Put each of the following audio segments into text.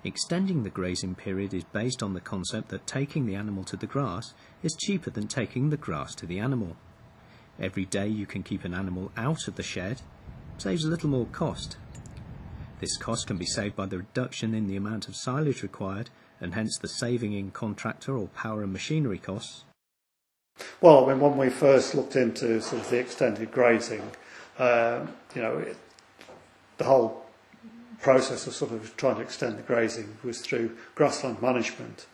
Extending the grazing period is based on the concept that taking the animal to the grass is cheaper than taking the grass to the animal. Every day you can keep an animal out of the shed saves a little more cost. This cost can be saved by the reduction in the amount of silage required, and hence the saving in contractor or power and machinery costs. Well, I mean, when we first looked into sort of the extended grazing, the whole process of sort of trying to extend the grazing was through grassland management,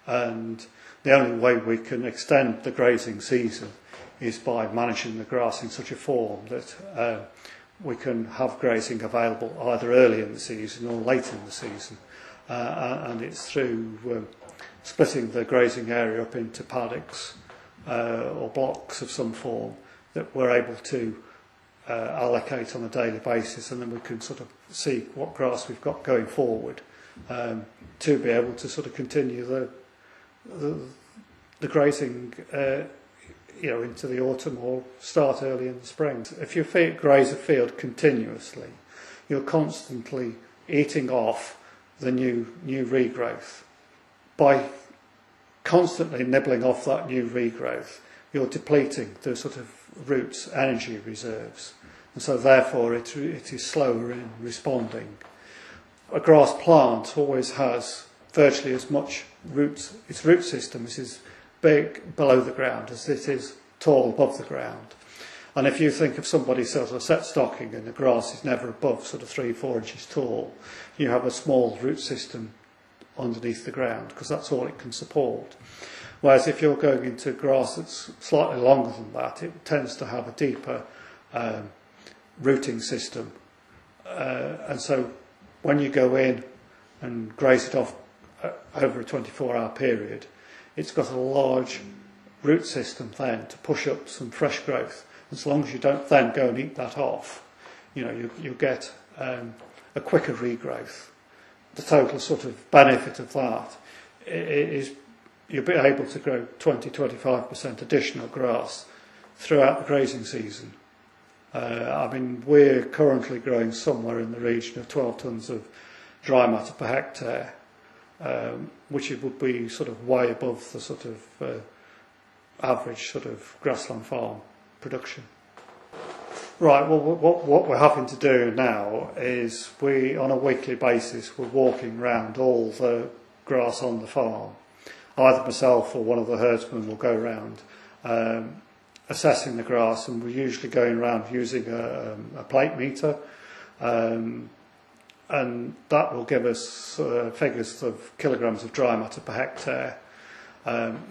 and the only way we can extend the grazing season is by managing the grass in such a form that we can have grazing available either early in the season or late in the season, and it's through splitting the grazing area up into paddocks or blocks of some form that we're able to allocate on a daily basis, and then we can sort of see what grass we've got going forward to be able to sort of continue the grazing into the autumn or start early in the spring. If you graze a field continuously, you're constantly eating off the new regrowth. By constantly nibbling off that new regrowth, you're depleting the sort of roots' energy reserves, and so therefore it is slower in responding. A grass plant always has virtually as much its root system is big below the ground as it is tall above the ground. And if you think of somebody sort of set stocking and the grass is never above sort of 3-4 inches tall, you have a small root system underneath the ground because that's all it can support. Whereas if you're going into grass that's slightly longer than that, it tends to have a deeper rooting system. And so when you go in and graze it off over a 24-hour period, it's got a large root system then to push up some fresh growth. As long as you don't then go and eat that off, you get a quicker regrowth. The total sort of benefit of that is you'll be able to grow 20-25% additional grass throughout the grazing season. We're currently growing somewhere in the region of 12 tonnes of dry matter per hectare, which it would be sort of way above the sort of average sort of grassland farm production. Right, well, what we're having to do now is on a weekly basis, we're walking around all the grass on the farm. Either myself or one of the herdsmen will go around assessing the grass, and we're usually going around using a plate meter, and that will give us figures of kilograms of dry matter per hectare.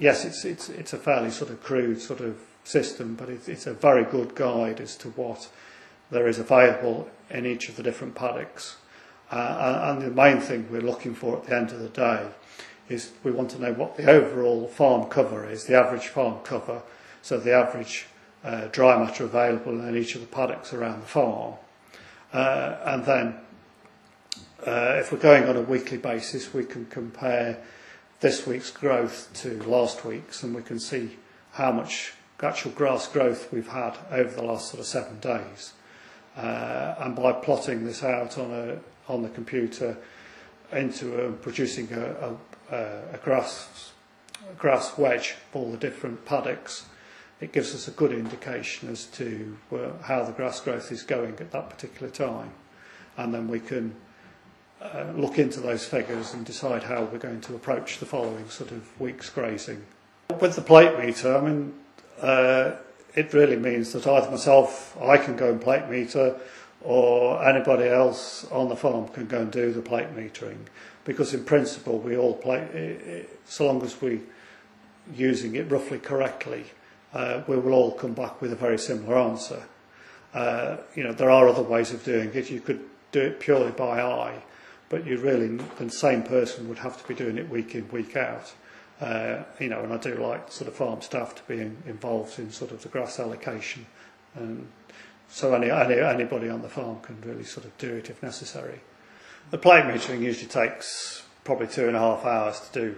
Yes, it's a fairly sort of crude sort of system, but it's a very good guide as to what there is available in each of the different paddocks. And the main thing we're looking for at the end of the day is we want to know what the overall farm cover is, the average farm cover, so the average dry matter available in each of the paddocks around the farm. And then if we're going on a weekly basis, we can compare this week's growth to last week's, and we can see how much actual grass growth we've had over the last sort of 7 days. And by plotting this out on the computer into producing a grass wedge for all the different paddocks, it gives us a good indication as to how the grass growth is going at that particular time, and then we can look into those figures and decide how we're going to approach the following sort of week's grazing. With the plate meter, it really means that either myself, I can go and plate meter, or anybody else on the farm can go and do the plate metering, because in principle we all plate, so long as we're using it roughly correctly, we will all come back with a very similar answer. There are other ways of doing it. You could do it purely by eye, but the same person would have to be doing it week in, week out. And I do like sort of farm staff to be involved in sort of the grass allocation, and so anybody on the farm can really sort of do it if necessary. The plate metering usually takes probably 2.5 hours to do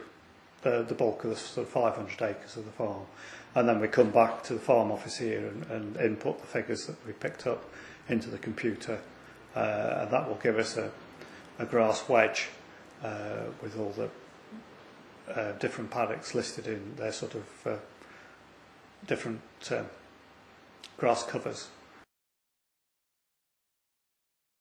the bulk of the sort of 500 acres of the farm, and then we come back to the farm office here and input the figures that we picked up into the computer, and that will give us a grass wedge with all the different paddocks listed in their sort of different grass covers.